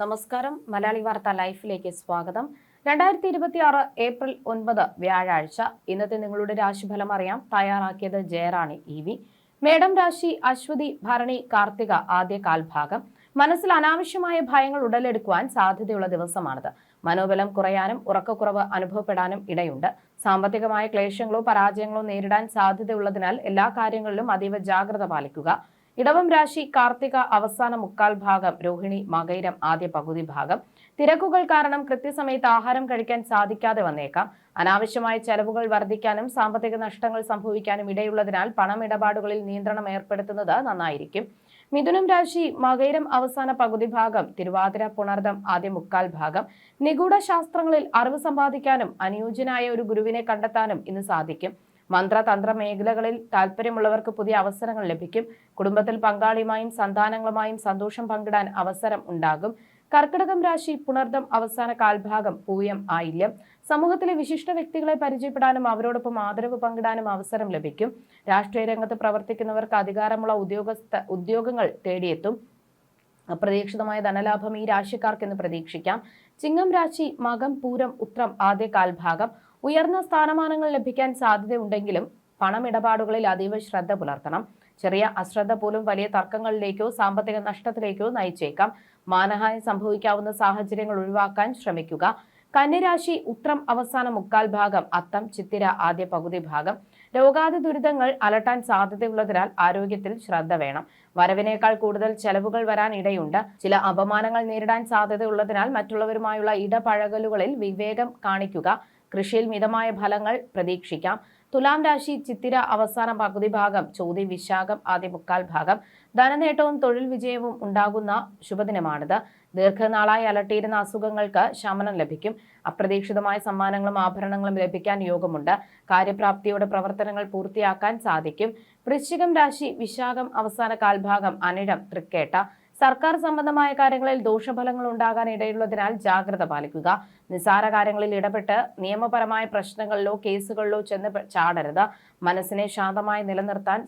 നമസ്കാരം. മലയാളി വാർത്ത ലൈഫിലേക്ക് സ്വാഗതം. 2026 ഏപ്രിൽ 9 വ്യാഴാഴ്ച. ഇന്നത്തെ നിങ്ങളുടെ രാശിഫലം അറിയാം. തയ്യാറാക്കിയത് ജയറാണി EV. മേടം രാശി അശ്വതി ഭരണി കാർത്തിക ആദ്യ കാൽഭാഗം. മനസ്സിൽ അനാവശ്യമായ ഭയങ്ങൾ ഉടലെടുക്കുവാൻ സാധ്യതയുള്ള ദിവസമാണിത്. മനോബലം കുറയാനും ഉറക്കക്കുറവ് അനുഭവപ്പെടാനും ഇടയുണ്ട്. സാമ്പത്തികമായ ക്ലേശങ്ങളോ പരാജയങ്ങളോ നേരിടാൻ സാധ്യതയുള്ളതിനാൽ എല്ലാ കാര്യങ്ങളിലും അതീവ ജാഗ്രത പാലിക്കുക. ഇടവം രാശി കാർത്തിക അവസാന മുക്കാൽ ഭാഗം, രോഹിണി മകയിരം ആദ്യ പകുതി ഭാഗം. തിരക്കുകൾ കാരണം കൃത്യസമയത്ത് ആഹാരം കഴിക്കാൻ സാധിക്കാതെ വന്നേക്കാം. അനാവശ്യമായ ചെലവുകൾ വർദ്ധിക്കാനും സാമ്പത്തിക നഷ്ടങ്ങൾ സംഭവിക്കാനും ഇടയുള്ളതിനാൽ പണമിടപാടുകളിൽ നിയന്ത്രണം ഏർപ്പെടുത്തുന്നത് നന്നായിരിക്കും. മിഥുനം രാശി മകയിരം അവസാന പകുതി ഭാഗം, തിരുവാതിര പുണർദം ആദ്യ മുക്കാൽ ഭാഗം. നിഗൂഢ ശാസ്ത്രങ്ങളിൽ അറിവ് സമ്പാദിക്കാനും അനുയോജ്യനായ ഒരു ഗുരുവിനെ കണ്ടെത്താനും ഇന്ന് സാധിക്കും. മന്ത്രതന്ത്ര മേഖലകളിൽ താല്പര്യമുള്ളവർക്ക് പുതിയ അവസരങ്ങൾ ലഭിക്കും. കുടുംബത്തിൽ പങ്കാളിയുമായും സന്താനങ്ങളുമായും സന്തോഷം പങ്കിടാൻ അവസരം ഉണ്ടാകും. കർക്കിടകം രാശി പുണർദം അവസാന കാൽഭാഗം, പൂയം ആയില്യം. സമൂഹത്തിലെ വിശിഷ്ട വ്യക്തികളെ പരിചയപ്പെടാനും അവരോടൊപ്പം ആദരവ് പങ്കിടാനും അവസരം ലഭിക്കും. രാഷ്ട്രീയ രംഗത്ത് പ്രവർത്തിക്കുന്നവർക്ക് അധികാരമുള്ള ഉദ്യോഗങ്ങൾ തേടിയെത്തും. അപ്രതീക്ഷിതമായ ധനലാഭം ഈ രാശിക്കാർക്ക് ഇന്ന് പ്രതീക്ഷിക്കാം. ചിങ്ങം രാശി മകം പൂരം ഉത്രം ആദ്യ കാൽഭാഗം. ഉയർന്ന സ്ഥാനമാനങ്ങൾ ലഭിക്കാൻ സാധ്യതയുണ്ടെങ്കിലും പണമിടപാടുകളിൽ അതീവ ശ്രദ്ധ പുലർത്തണം. ചെറിയ അശ്രദ്ധ പോലും വലിയ തർക്കങ്ങളിലേക്കോ സാമ്പത്തിക നഷ്ടത്തിലേക്കോ നയിച്ചേക്കാം. മാനഹാനി സംഭവിക്കാവുന്ന സാഹചര്യങ്ങൾ ഒഴിവാക്കാൻ ശ്രമിക്കുക. കന്യരാശി ഉത്രം അവസാന മുക്കാൽ ഭാഗം, അത്തം ചിത്തിര ആദ്യ പകുതി ഭാഗം. രോഗാതി ദുരിതങ്ങൾ അലട്ടാൻ സാധ്യതയുള്ളതിനാൽ ആരോഗ്യത്തിൽ ശ്രദ്ധ വേണം. വരവിനേക്കാൾ കൂടുതൽ ചെലവുകൾ വരാൻ ഇടയുണ്ട്. ചില അപമാനങ്ങൾ നേരിടാൻ സാധ്യതയുള്ളതിനാൽ മറ്റുള്ളവരുമായുള്ള ഇടപഴകലുകളിൽ വിവേകം കാണിക്കുക. കൃഷിയിൽ മിതമായ ഫലങ്ങൾ പ്രതീക്ഷിക്കാം. തുലാം രാശി ചിത്തിര അവസാന പകുതി ഭാഗം, ചോതി വിശാഖം ആദ്യ മുക്കാൽ ഭാഗം. ധനനേട്ടവും തൊഴിൽ വിജയവും ഉണ്ടാകുന്ന ശുഭദിനമാണിത്. ദീർഘനാളായി അലട്ടിയിരുന്ന അസുഖങ്ങൾക്ക് ശമനം ലഭിക്കും. അപ്രതീക്ഷിതമായ സമ്മാനങ്ങളും ആഭരണങ്ങളും ലഭിക്കാൻ യോഗമുണ്ട്. കാര്യപ്രാപ്തിയോടെ പ്രവർത്തനങ്ങൾ പൂർത്തിയാക്കാൻ സാധിക്കും. വൃശ്ചികം രാശി വിശാഖം അവസാന കാൽഭാഗം, അനിഴം തൃക്കേട്ട. സർക്കാർ സംബന്ധമായ കാര്യങ്ങളിൽ ദോഷഫലങ്ങൾ ഉണ്ടാകാൻ ഇടയുള്ളതിനാൽ ജാഗ്രത പാലിക്കുക. നിസ്സാര കാര്യങ്ങളിൽ ഇടപെട്ട് നിയമപരമായ പ്രശ്നങ്ങളിലോ കേസുകളിലോ ചെന്ന് ചാടരുത്. മനസ്സിനെ ശാന്തമായി നിലനിർത്താൻ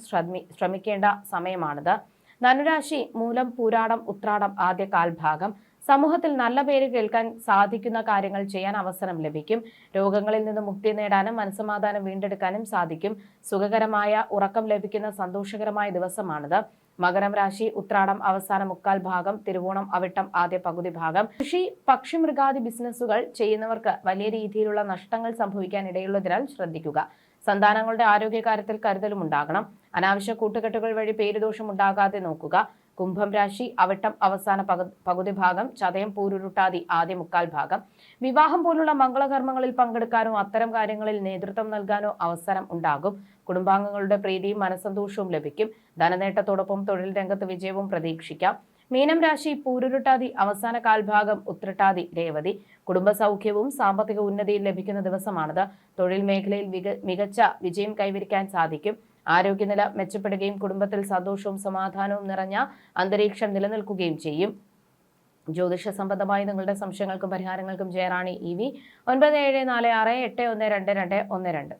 ശ്രമിക്കേണ്ട സമയമാണിത്. ധനുരാശി മൂലം പൂരാടം ഉത്രാടം ആദ്യ കാൽഭാഗം. സമൂഹത്തിൽ നല്ല പേര് കേൾക്കാൻ സാധിക്കുന്ന കാര്യങ്ങൾ ചെയ്യാൻ അവസരം ലഭിക്കും. രോഗങ്ങളിൽ നിന്ന് മുക്തി നേടാനും മനസ്സമാധാനം വീണ്ടെടുക്കാനും സാധിക്കും. സുഖകരമായ ഉറക്കം ലഭിക്കുന്ന സന്തോഷകരമായ ദിവസമാണിത്. മകരം രാശി ഉത്രാടം അവസാന മുക്കാൽ ഭാഗം, തിരുവോണം അവിട്ടം ആദ്യ പകുതി ഭാഗം. കൃഷി പക്ഷിമൃഗാദി ബിസിനസ്സുകൾ ചെയ്യുന്നവർക്ക് വലിയ രീതിയിലുള്ള നഷ്ടങ്ങൾ സംഭവിക്കാൻ ഇടയുള്ളതിനാൽ ശ്രദ്ധിക്കുക. സന്താനങ്ങളുടെ ആരോഗ്യകാര്യത്തിൽ കരുതലും ഉണ്ടാകണം. അനാവശ്യ കൂട്ടുകെട്ടുകൾ വഴി പേരുദോഷം ഉണ്ടാകാതെ നോക്കുക. കുംഭം രാശി അവിട്ടം അവസാന പകുതി ഭാഗം, ചതയം പൂരുരുട്ടാതി ആദ്യ മുക്കാൽ ഭാഗം. വിവാഹം പോലുള്ള മംഗളകർമ്മങ്ങളിൽ പങ്കെടുക്കാനോ അത്തരം കാര്യങ്ങളിൽ നേതൃത്വം നൽകാനോ അവസരം ഉണ്ടാകും. കുടുംബാംഗങ്ങളുടെ പ്രീതിയും മനസ്സന്തോഷവും ലഭിക്കും. ധനനേട്ടത്തോടൊപ്പം തൊഴിൽ രംഗത്ത് വിജയവും പ്രതീക്ഷിക്കാം. മീനം രാശി പൂരുരുട്ടാതി അവസാന കാൽഭാഗം, ഉത്രട്ടാതി രേവതി. കുടുംബസൗഖ്യവും സാമ്പത്തിക ഉന്നതിയും ലഭിക്കുന്ന ദിവസമാണിത്. തൊഴിൽ മേഖലയിൽ മികച്ച വിജയം കൈവരിക്കാൻ സാധിക്കും. ആരോഗ്യനില മെച്ചപ്പെടുകയും കുടുംബത്തിൽ സന്തോഷവും സമാധാനവും നിറഞ്ഞ അന്തരീക്ഷം നിലനിൽക്കുകയും ചെയ്യും. ജ്യോതിഷ സംബന്ധമായി നിങ്ങളുടെ സംശയങ്ങൾക്കും പരിഹാരങ്ങൾക്കും ജയറാണി EV 9746812212.